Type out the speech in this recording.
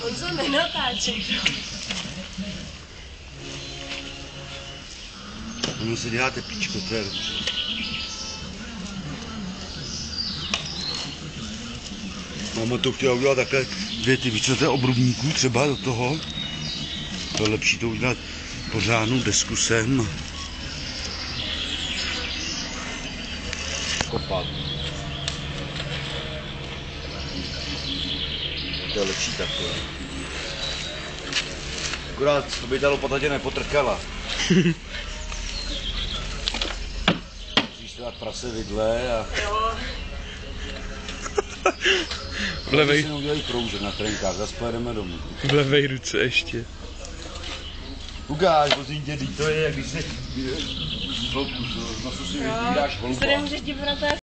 On se nenotáčí. Ono se děláte píčko, to je dobře. Máma to chtěla udělat takhle dvě ty více obrubníků třeba do toho. To je lepší to udělat pořádnou desku sem. Kopat. To je lepší takhle. Akorát to by ta lopata tě nepotrkala. Musíš to dát prase vidle a... Jo. V levej... si neudělají kroužek na trenkách, zase pojedeme domů. V levej ruce ještě. Ukáž, prosím tě, to je, jak když se... No, si vybíráš volba. Jo, se nemůžeš dívat na to,